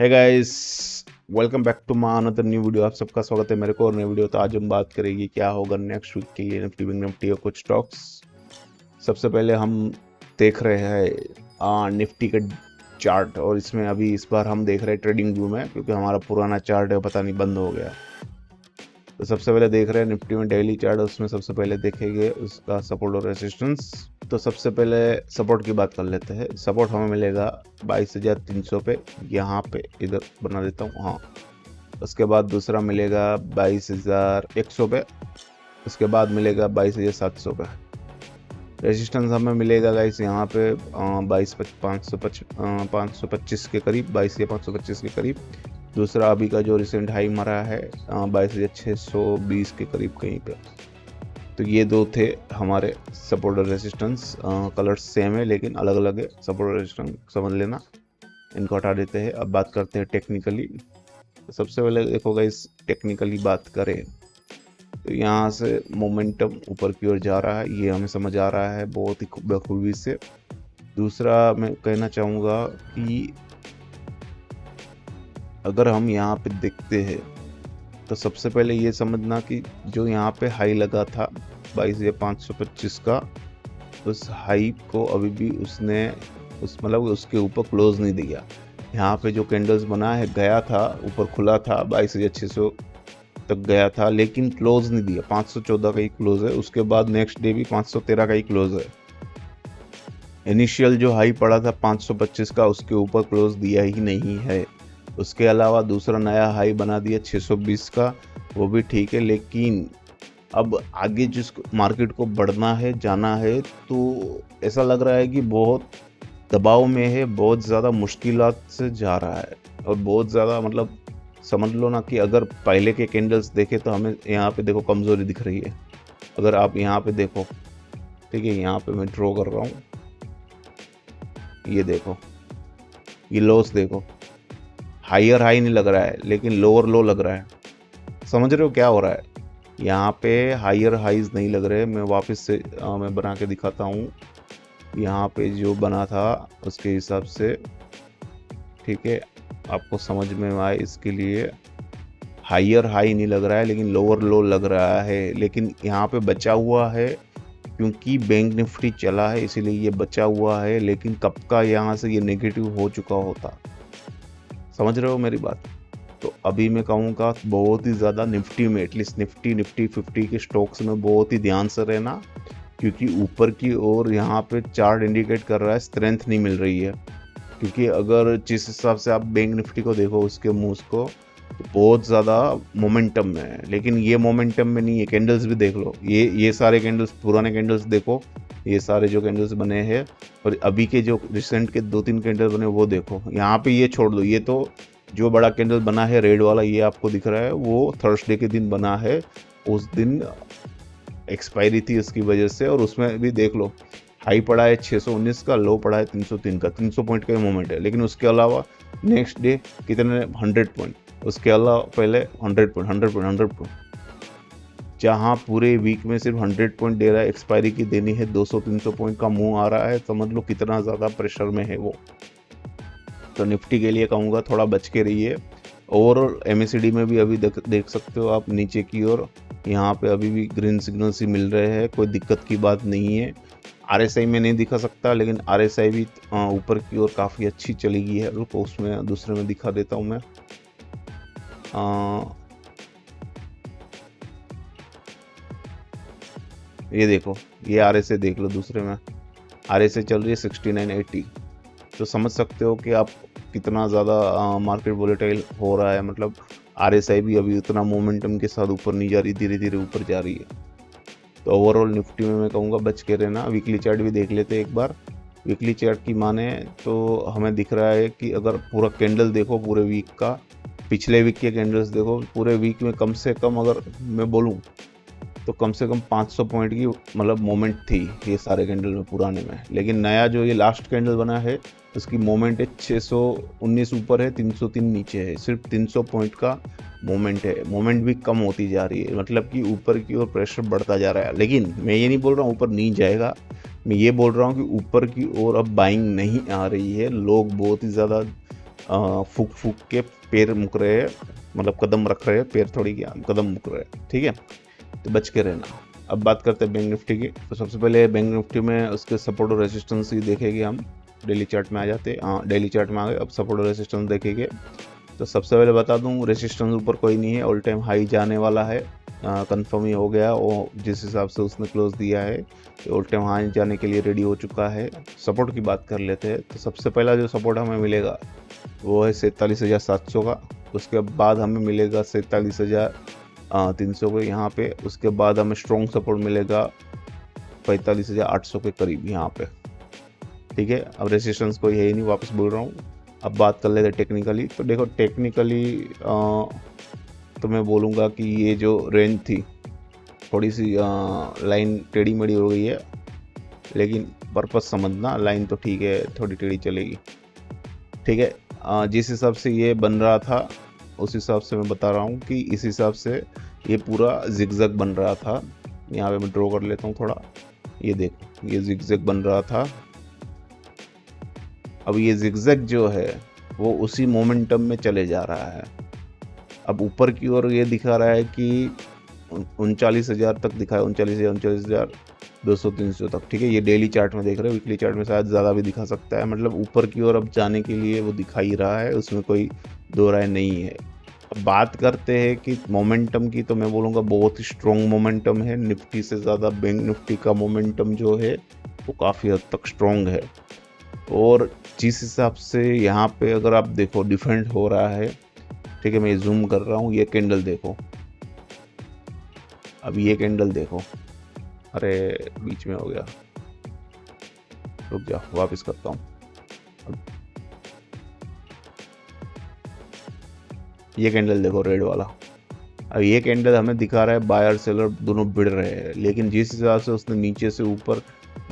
है guys, welcome back to my another new video. आप सबका स्वागत है मेरे को और नई वीडियो। तो आज हम बात करेंगे क्या होगा नेक्स्ट वीक के लिए निफ्टी बैंक निफ्टी और कुछ स्टॉक्स। सबसे पहले हम देख रहे हैं निफ्टी का चार्ट, और इसमें अभी इस बार हम देख रहे हैं ट्रेडिंग व्यू में, क्योंकि हमारा पुराना चार्ट है पता नहीं बंद हो गया। तो सबसे पहले देख रहे हैं निफ्टी में डेली चार्ट, उसमें सबसे पहले देखेंगे उसका सपोर्ट और रेसिस्टेंस। तो सबसे पहले सपोर्ट की बात कर लेते हैं। सपोर्ट हमें मिलेगा 22,300 पे, यहाँ पे इधर बना देता हूँ, हाँ। उसके बाद दूसरा मिलेगा 22,100 पे, उसके बाद मिलेगा 22,700 पे। रेजिस्टेंस हमें मिलेगा गाइस यहाँ पे 525 के करीब, 22 या 525 के करीब। दूसरा अभी का जो रिसेंट हाई मारा है 22,620 के करीब कहीं पे। तो ये दो थे हमारे सपोर्ट और रेजिस्टेंस। कलर सेम है लेकिन अलग अलग है, सपोर्ट और रेजिस्टेंस समझ लेना। इनको हटा देते हैं। अब बात करते हैं टेक्निकली। तो सबसे पहले देखो गाइस, टेक्निकली बात करें तो यहाँ से मोमेंटम ऊपर की ओर जा रहा है, ये हमें समझ आ रहा है बहुत ही बखूबी से। दूसरा मैं कहना चाहूँगा कि अगर हम यहाँ पे देखते हैं तो सबसे पहले ये समझना कि जो यहाँ पे हाई लगा था 22,525 का, उस हाई को अभी भी उसने उसके ऊपर क्लोज नहीं दिया। यहाँ पे जो कैंडल्स बना है गया था, ऊपर खुला था 22,600 तक गया था, लेकिन क्लोज नहीं दिया। 514 का ही क्लोज है, उसके बाद नेक्स्ट डे भी 513 का ही क्लोज है। इनिशियल जो हाई पड़ा था 525 का, उसके ऊपर क्लोज दिया ही नहीं है। उसके अलावा दूसरा नया हाई बना दिया 620 का, वो भी ठीक है, लेकिन अब आगे जिस मार्केट को बढ़ना है, जाना है, तो ऐसा लग रहा है कि बहुत दबाव में है, बहुत ज़्यादा मुश्किलात से जा रहा है। और बहुत ज़्यादा समझ लो ना कि अगर पहले के कैंडल्स देखे तो हमें यहाँ पे देखो कमज़ोरी दिख रही है। अगर आप यहाँ पे देखो, ठीक है, यहाँ पे मैं ड्रॉ कर रहा हूँ, ये देखो, ये लॉस देखो, हायर हाई नहीं लग रहा है लेकिन लोअर लो लग रहा है। समझ रहे हो क्या हो रहा है? यहाँ पे हायर हाइज नहीं लग रहे। मैं वापस से मैं बना के दिखाता हूँ। यहाँ पे जो बना था उसके हिसाब से, ठीक है, आपको समझ में आए इसके लिए हायर हाई नहीं लग रहा है लेकिन लोअर लो लग रहा है। लेकिन यहाँ पे बचा हुआ है क्योंकि बैंक निफ्टी चला है, इसीलिए ये बचा हुआ है। लेकिन कब का यहाँ से ये नेगेटिव हो चुका होता, समझ रहे हो मेरी बात? तो अभी मैं कहूँगा बहुत ही ज़्यादा निफ्टी में, एटलीस्ट निफ्टी 50 के स्टॉक्स में बहुत ही ध्यान से रहना, क्योंकि ऊपर की ओर यहाँ पे चार्ट इंडिकेट कर रहा है स्ट्रेंथ नहीं मिल रही है। क्योंकि अगर जिस हिसाब से आप बैंक निफ्टी को देखो, उसके मूव्स को, तो बहुत ज़्यादा मोमेंटम में है, लेकिन ये मोमेंटम में नहीं है। कैंडल्स भी देख लो, ये सारे कैंडल्स, पुराने कैंडल्स देखो, ये सारे जो कैंडल्स बने हैं, और अभी के जो रिसेंट के 2-3 कैंडल बने वो देखो। यहाँ पे ये छोड़ दो, ये तो जो बड़ा कैंडल बना है रेड वाला, ये आपको दिख रहा है, वो थर्सडे के दिन बना है। उस दिन एक्सपायरी थी उसकी वजह से, और उसमें भी देख लो हाई पड़ा है 619 का, लो पड़ा है 303 का, 300 पॉइंट का मूवमेंट है। लेकिन उसके अलावा नेक्स्ट डे कितने, 100 पॉइंट, उसके अलावा पहले 100 पॉइंट, जहाँ पूरे वीक में सिर्फ 100 पॉइंट दे रहा है। एक्सपायरी की देनी है 200-300 पॉइंट का मुंह आ रहा है। समझ लो कितना ज़्यादा प्रेशर में है वो। तो निफ्टी के लिए कहूँगा थोड़ा बच के रहिए। ओवरऑल एमएसीडी में भी अभी देख सकते हो आप नीचे की ओर, यहाँ पे अभी भी ग्रीन सिग्नल्स ही मिल रहे हैं, कोई दिक्कत की बात नहीं है। आरएसआई में नहीं दिखा सकता, लेकिन आरएसआई भी ऊपर की ओर काफ़ी अच्छी चली गई है। रुको, उसमें दूसरे में दिखा देता हूँ मैं। ये देखो, ये आरएसआई देख लो, दूसरे में आरएसआई चल रही है 6980। तो समझ सकते हो कि आप कितना ज़्यादा मार्केट वोलेटाइल हो रहा है। आरएसआई भी अभी उतना मोमेंटम के साथ ऊपर नहीं जा रही, धीरे धीरे ऊपर जा रही है। तो ओवरऑल निफ्टी में मैं कहूँगा बच के रहना। वीकली चार्ट भी देख लेते एक बार। वीकली चार्ट की माने तो हमें दिख रहा है कि अगर पूरा कैंडल देखो पूरे वीक का, पिछले वीक के कैंडल्स देखो, पूरे वीक में कम से कम अगर मैं बोलूँ तो कम से कम 500 पॉइंट की मोमेंट थी ये सारे कैंडल में पुराने में। लेकिन नया जो ये लास्ट कैंडल बना है, उसकी मोमेंट है 619 ऊपर है, 303 नीचे है, सिर्फ 300 पॉइंट का मोमेंट है। मोमेंट भी कम होती जा रही है, मतलब कि ऊपर की ओर प्रेशर बढ़ता जा रहा है। लेकिन मैं ये नहीं बोल रहा हूँ ऊपर नहीं जाएगा, मैं ये बोल रहा हूँ कि ऊपर की ओर अब बाइंग नहीं आ रही है। लोग बहुत ही ज़्यादा फूक फूक के पैर मुक रहे हैं, मतलब कदम रख रहे हैं, पैर थोड़ी क्या कदम मुक रहे हैं, ठीक है, तो बच के रहना। अब बात करते हैं बैंक निफ्टी की। तो सबसे पहले बैंक निफ्टी में उसके सपोर्ट और रेजिस्टेंस ही देखेंगे हम। डेली चार्ट में आ जाते, हाँ डेली चार्ट में आ गए। अब सपोर्ट और रेजिस्टेंस देखेंगे। तो सबसे पहले बता दूं, रेजिस्टेंस ऊपर कोई नहीं है, ऑल टाइम हाई जाने वाला है, कंफर्म ही हो गया। वो जिस हिसाब से उसने क्लोज दिया है ऑल टाइम हाई जाने के लिए रेडी हो चुका है। सपोर्ट की बात कर लेते हैं। तो सबसे पहला जो सपोर्ट हमें मिलेगा वो है 47,700 का। उसके बाद हमें मिलेगा 47,300 को यहाँ पे। उसके बाद हमें स्ट्रॉन्ग सपोर्ट मिलेगा 45,800 के करीब यहाँ पे, ठीक है। अब रेजिस्टेंस कोई है ही नहीं, वापस बोल रहा हूँ। अब बात कर लेते हैं टेक्निकली। तो देखो टेक्निकली तो मैं बोलूँगा कि ये जो रेंज थी थोड़ी सी लाइन टेढ़ी मेढ़ी हो गई है, लेकिन पर्पस समझना, लाइन तो ठीक है, थोड़ी टेढ़ी चलेगी, ठीक है। जिस हिसाब से ये बन रहा था उस हिसाब से मैं बता रहा हूँ कि इस हिसाब से ये पूरा जिगजैग बन रहा था। यहाँ पे मैं ड्रॉ कर लेता हूँ थोड़ा, ये देखो ये जिगजैग बन रहा था। अब ये जिगजैग जो है वो उसी मोमेंटम में चले जा रहा है। अब ऊपर की ओर ये दिखा रहा है कि 39,000 तक दिखा है, 39,200 तक, ठीक है। ये डेली चार्ट में देख रहे हो, वीकली चार्ट में शायद ज़्यादा भी दिखा सकता है। मतलब ऊपर की ओर अब जाने के लिए वो दिखा ही रहा है, उसमें कोई दो राय नहीं है। अब बात करते हैं कि मोमेंटम की, तो मैं बोलूँगा बहुत ही स्ट्रॉन्ग मोमेंटम है। निफ्टी से ज़्यादा बैंक निफ्टी का मोमेंटम जो है वो काफ़ी हद तक स्ट्रॉन्ग है। और जिस हिसाब से यहाँ पे अगर आप देखो डिफेंड हो रहा है, ठीक है, मैं जूम कर रहा हूँ, ये कैंडल देखो, अब ये कैंडल देखो, अरे बीच में हो गया, रुक जाओ वापस करता हूँ। ये कैंडल देखो रेड वाला, अब ये कैंडल हमें दिखा रहा है बायर सेलर दोनों भिड़ रहे हैं, लेकिन जिस हिसाब से उसने नीचे से ऊपर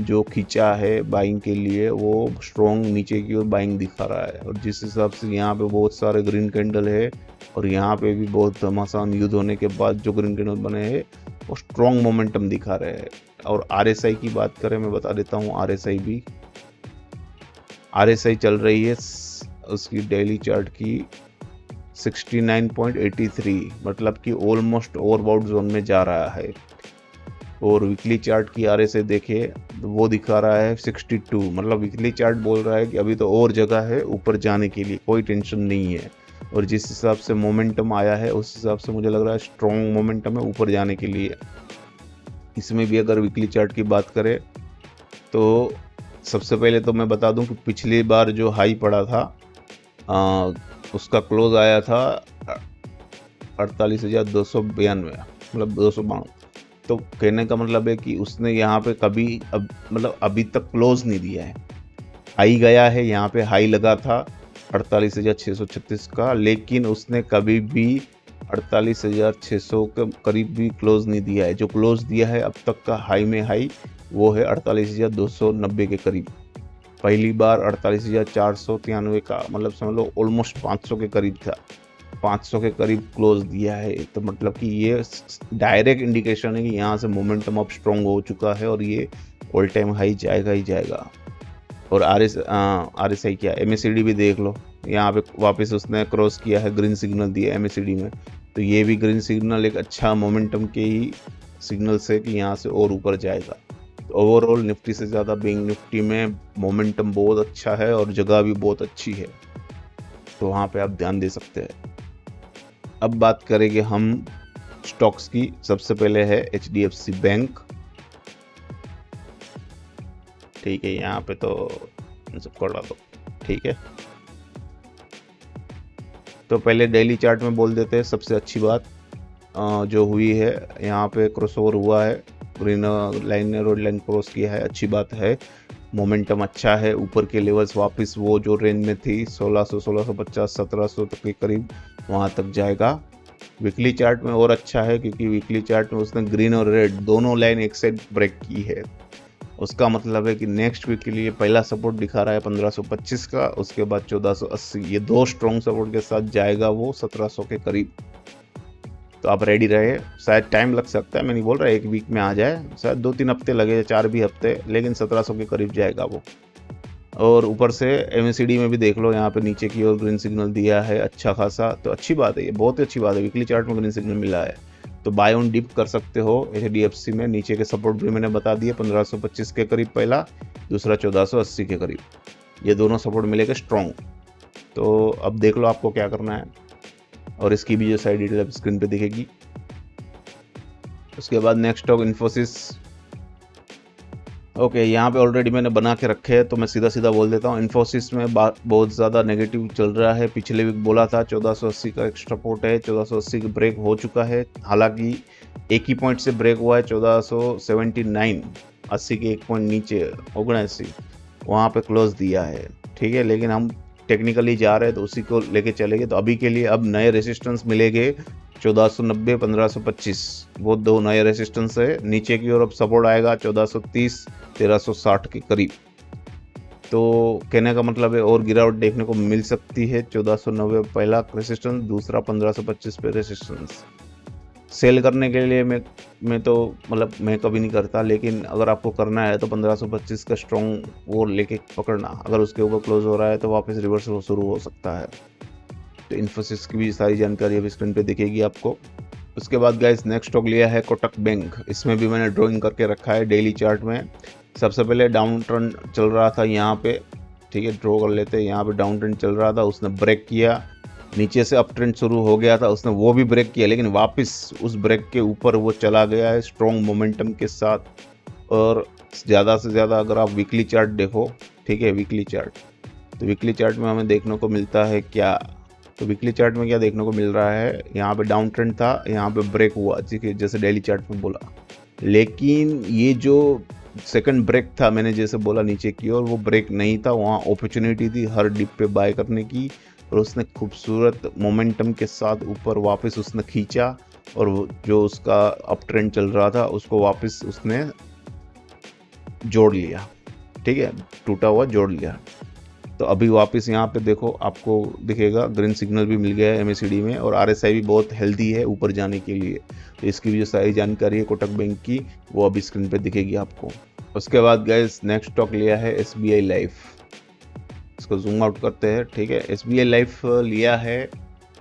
जो खींचा है बाइंग के लिए, वो स्ट्रॉन्ग नीचे की ओर बाइंग दिखा रहा है। और जिस हिसाब से यहाँ पे बहुत सारे ग्रीन कैंडल है और यहाँ पे भी बहुत घमासान युद्ध होने के बाद जो ग्रीन कैंडल बने हैं वो स्ट्रॉन्ग मोमेंटम दिखा रहे हैं। और RSI की बात करें, मैं बता देता हूँ RSI चल रही है उसकी डेली चार्ट की 69.83, मतलब कि ऑलमोस्ट ओवरबॉट जोन में जा रहा है। और वीकली चार्ट की RSI देखे तो वो दिखा रहा है 62, मतलब वीकली चार्ट बोल रहा है कि अभी तो और जगह है ऊपर जाने के लिए, कोई टेंशन नहीं है। और जिस हिसाब से मोमेंटम आया है उस हिसाब से मुझे लग रहा है स्ट्रॉन्ग मोमेंटम है ऊपर जाने के लिए। इसमें भी अगर वीकली चार्ट की बात करें तो सबसे पहले तो मैं बता दूं कि पिछली बार जो हाई पड़ा था उसका क्लोज आया था 48,292, मतलब 292। तो कहने का मतलब है कि उसने यहाँ पे कभी मतलब अभी तक क्लोज नहीं दिया है। हाई गया है, यहाँ पे हाई लगा था 48,636 का, लेकिन उसने कभी भी 48,600 के करीब भी क्लोज नहीं दिया है। जो क्लोज दिया है अब तक का हाई में हाई वो है 48,290 के करीब। पहली बार 48,493 का, मतलब समझ लो ऑलमोस्ट 500 के करीब था, 500 के करीब क्लोज दिया है। तो मतलब कि ये डायरेक्ट इंडिकेशन है कि यहाँ से मोमेंटम अब स्ट्रॉन्ग हो चुका है और ये ऑल टाइम हाई जाएगा ही जाएगा। और RSI क्या, MACD भी देख लो, यहाँ पे वापस उसने क्रॉस किया है, ग्रीन सिग्नल दिया MACD में, तो ये भी ग्रीन सिग्नल एक अच्छा मोमेंटम के ही सिग्नल से कि यहाँ से और ऊपर जाएगा। तो ओवरऑल निफ्टी से ज़्यादा बैंक निफ्टी में मोमेंटम बहुत अच्छा है और जगह भी बहुत अच्छी है, तो वहाँ पे आप ध्यान दे सकते हैं। अब बात करेंगे हम स्टॉक्स की। सबसे पहले है HDFC बैंक, ठीक है, यहाँ पे तो सब कर रहा, तो ठीक है। तो पहले डेली चार्ट में बोल देते हैं, सबसे अच्छी बात जो हुई है, यहाँ पे क्रॉसओवर हुआ है, ग्रीन लाइन ने रोड लाइन क्रॉस किया है, अच्छी बात है। मोमेंटम अच्छा है, ऊपर के लेवल्स वापस वो जो रेंज में थी 1600, 1650, 1700 तक के करीब वहाँ तक जाएगा। वीकली चार्ट में और अच्छा है क्योंकि वीकली चार्ट में उसने ग्रीन और रेड दोनों लाइन एक साइड ब्रेक की है। उसका मतलब है कि नेक्स्ट वीक के लिए पहला सपोर्ट दिखा रहा है 1525 का, उसके बाद 1480, ये दो स्ट्रॉन्ग सपोर्ट के साथ जाएगा वो 1700 के करीब। तो आप रेडी रहे, शायद टाइम लग सकता है, मैं नहीं बोल रहा एक वीक में आ जाए, शायद 2-3 हफ्ते लगे, 4 भी हफ्ते, लेकिन 1700 के करीब जाएगा वो। और ऊपर से MACD में भी देख लो, यहाँ पे नीचे की ओर ग्रीन सिग्नल दिया है अच्छा खासा, तो अच्छी बात है, ये बहुत ही अच्छी बात है, वीकली चार्ट में ग्रीन सिग्नल मिला है। तो बाय ऑन डिप कर सकते हो HDFC में। नीचे के सपोर्ट भी मैंने बता दिए, 1525 के करीब पहला, दूसरा 1480 के करीब, ये दोनों सपोर्ट मिलेगा स्ट्रॉन्ग। तो अब देख लो आपको क्या करना है, और इसकी भी जो साइड डिटेल अब स्क्रीन पे दिखेगी। उसके बाद नेक्स्ट स्टॉक इन्फोसिस। ओके, यहाँ पे ऑलरेडी मैंने बना के रखे हैं, तो मैं सीधा सीधा बोल देता हूँ। इन्फोसिस में बहुत ज़्यादा नेगेटिव चल रहा है। पिछले वीक बोला था 1480 का एक सपोर्ट है, 1480 की ब्रेक हो चुका है। हालांकि एक ही पॉइंट से ब्रेक हुआ है 1479, 80 के एक पॉइंट नीचे 79, वहाँ पे क्लोज दिया है, ठीक है। लेकिन हम टेक्निकली जा रहे हैं तो उसी को लेके चलेंगे। तो अभी के लिए अब नए रेजिस्टेंस मिलेंगे 1490, 1525, वो दो नए रेजिस्टेंस है। नीचे की ओर अब सपोर्ट आएगा 1430, 1360 के करीब। तो कहने का मतलब है और गिरावट देखने को मिल सकती है। 1490 पहला रेजिस्टेंस, दूसरा 1525 पे रेजिस्टेंस। सेल करने के लिए मैं तो मतलब मैं कभी नहीं करता, लेकिन अगर आपको करना है तो 1525 का स्ट्रॉन्ग वो लेके पकड़ना। अगर उसके ऊपर क्लोज हो रहा है तो वापस रिवर्स शुरू हो सकता है। तो इन्फोसिस की भी सारी जानकारी अभी स्क्रीन पे दिखेगी आपको। उसके बाद गाइस नेक्स्ट स्टॉक लिया है कोटक बैंक। इसमें भी मैंने ड्राइंग करके रखा है डेली चार्ट में। सबसे पहले डाउन ट्रेंड चल रहा था यहाँ पे, ठीक है, ड्रॉ कर लेते हैं। यहाँ पे डाउन ट्रेंड चल रहा था, उसने ब्रेक किया, नीचे से अप ट्रेंड शुरू हो गया था, उसने वो भी ब्रेक किया, लेकिन वापस उस ब्रेक के ऊपर वो चला गया है स्ट्रॉन्ग मोमेंटम के साथ। और ज़्यादा से ज़्यादा अगर आप वीकली चार्ट देखो, ठीक है, वीकली चार्ट, तो वीकली चार्ट में हमें देखने को मिलता है क्या, तो वीकली चार्ट में क्या देखने को मिल रहा है, यहाँ पे डाउन ट्रेंड था, यहाँ पे ब्रेक हुआ, ठीक है, जैसे डेली चार्ट में बोला। लेकिन ये जो सेकंड ब्रेक था, मैंने जैसे बोला नीचे की ओर, वो ब्रेक नहीं था, वहाँ अपॉर्चुनिटी थी हर डिप पे बाय करने की। और उसने खूबसूरत मोमेंटम के साथ ऊपर वापस उसने खींचा, और जो उसका अप ट्रेंड चल रहा था उसको वापस उसने जोड़ लिया, ठीक है, टूटा हुआ जोड़ लिया। तो अभी वापस यहाँ पे देखो, आपको दिखेगा ग्रीन सिग्नल भी मिल गया है MACD में, और RSI भी बहुत हेल्दी है ऊपर जाने के लिए। तो इसकी भी जो सारी जानकारी है कोटक बैंक की, वो अभी स्क्रीन पे दिखेगी आपको। उसके बाद गाइस नेक्स्ट स्टॉक लिया है SBI लाइफ। इसको जूम आउट करते हैं, ठीक है। SBI लाइफ लिया है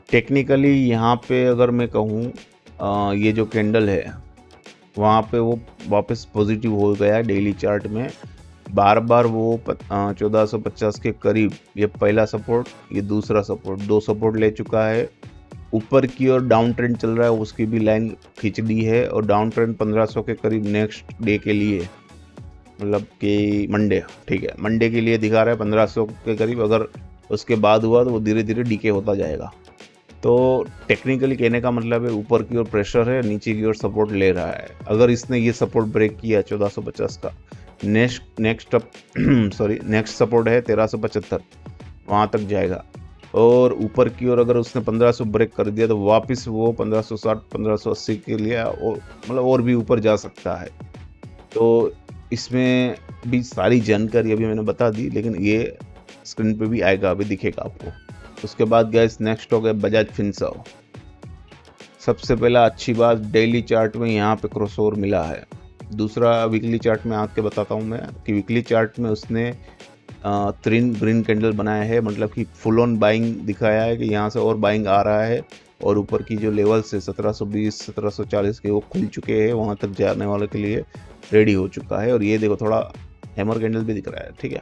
टेक्निकली। यहाँ पे अगर मैं कहूँ, ये जो कैंडल है वहाँ पे वो वापस पॉजिटिव हो गया है डेली चार्ट में। बार बार वो 1450 के करीब, ये पहला सपोर्ट, ये दूसरा सपोर्ट, दो सपोर्ट ले चुका है। ऊपर की ओर डाउन ट्रेंड चल रहा है, उसकी भी लाइन खींच दी है, और डाउन ट्रेंड 1500 के करीब नेक्स्ट डे के लिए, मतलब कि मंडे, ठीक है, मंडे के लिए दिखा रहा है 1500 के करीब। अगर उसके बाद हुआ तो वो धीरे धीरे डीके होता जाएगा। तो टेक्निकली कहने का मतलब है ऊपर की ओर प्रेशर है, नीचे की ओर सपोर्ट ले रहा है। अगर इसने ये सपोर्ट ब्रेक किया 1450 का, नेक्स्ट सपोर्ट है 1375, वहाँ तक जाएगा। और ऊपर की ओर अगर उसने 1500 ब्रेक कर दिया तो वापस वो 1560, 1580 के लिए मतलब और भी ऊपर जा सकता है। तो इसमें भी सारी जानकारी अभी मैंने बता दी, लेकिन ये स्क्रीन पे भी आएगा, अभी दिखेगा आपको। उसके बाद गाइस नेक्स्ट हो गया बजाज फिनसर्व। सबसे पहला अच्छी बात, डेली चार्ट में यहाँ पे क्रॉसओवर मिला है। दूसरा, वीकली चार्ट में आके बताता हूँ मैं कि वीकली चार्ट में उसने 3 ग्रीन कैंडल बनाया है, मतलब कि फुल ऑन बाइंग दिखाया है कि यहाँ से और बाइंग आ रहा है। और ऊपर की जो लेवल्स है 1720, 1740 के, वो खुल चुके हैं, वहाँ तक जाने वाले के लिए रेडी हो चुका है। और ये देखो थोड़ा हैमर कैंडल भी दिख रहा है, ठीक है।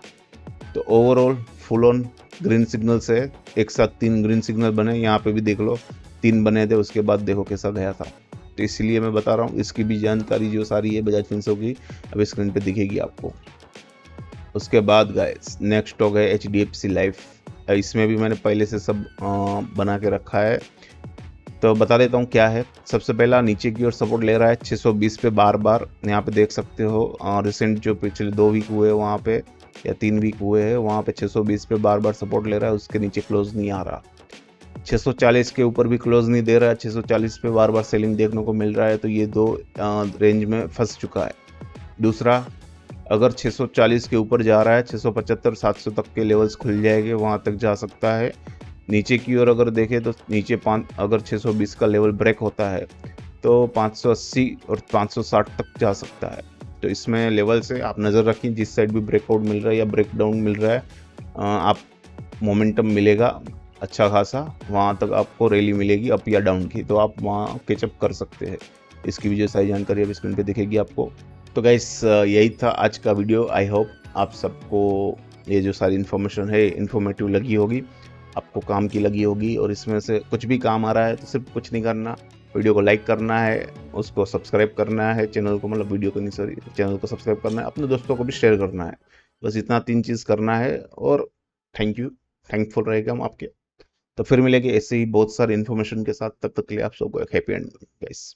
तो overall full on green signals है, एक साथ 3 ग्रीन सिग्नल बने, यहाँ पे भी देख लो 3 बने थे, उसके बाद देखो कैसा गया था। तो इसलिए मैं बता रहा हूँ, इसकी भी जानकारी जो सारी है बजाज फिनसर्व की, अभी स्क्रीन पे दिखेगी आपको। उसके बाद गाइस नेक्स्ट स्टॉक है HDFC लाइफ। इसमें भी मैंने पहले से सब बना के रखा है, तो बता देता हूँ क्या है। सबसे पहला नीचे की ओर सपोर्ट ले रहा है 620 पे, बार बार यहाँ पे देख सकते हो। रिसेंट जो पिछले 2 वीक हुए वहाँ पे, या 3 वीक हुए हैं, वहाँ पे 620 पे बार बार सपोर्ट ले रहा है, उसके नीचे क्लोज नहीं आ रहा। 640 के ऊपर भी क्लोज नहीं दे रहा है, 640 पे बार बार सेलिंग देखने को मिल रहा है। तो ये 2 रेंज में फंस चुका है। दूसरा, अगर 640 के ऊपर जा रहा है, 675, 700 तक के लेवल्स खुल जाएंगे, वहाँ तक जा सकता है। नीचे की ओर अगर देखें तो नीचे अगर 620 का लेवल ब्रेक होता है तो 580 और 560 तक जा सकता है। तो इसमें लेवल से आप नज़र रखें, जिस साइड भी ब्रेकआउट मिल रहा है या ब्रेकडाउन मिल रहा है, आप मोमेंटम मिलेगा अच्छा खासा, वहाँ तक आपको रैली मिलेगी अप या डाउन की, तो आप वहाँ कैचअप कर सकते हैं। इसकी भी जो सारी जानकारी अब स्क्रीन पे दिखेगी आपको। तो गाइस यही था आज का वीडियो। आई होप आप सबको ये जो सारी इन्फॉर्मेशन है इन्फॉर्मेटिव लगी होगी, आपको काम की लगी होगी, और इसमें से कुछ भी काम आ रहा है तो सिर्फ कुछ नहीं करना, वीडियो को लाइक करना है, उसको सब्सक्राइब करना है, चैनल को, मतलब वीडियो को नहीं सॉरी, चैनल को सब्सक्राइब करना है, अपने दोस्तों को भी शेयर करना है। बस इतना 3 चीज़ करना है, और थैंक यू, थैंकफुल रहेगा हम आपके। तो फिर मिलेंगे ऐसे ही बहुत सारे इन्फॉर्मेशन के साथ, तब तक के लिए आप सबको एक हैप्पी एंड गाइस।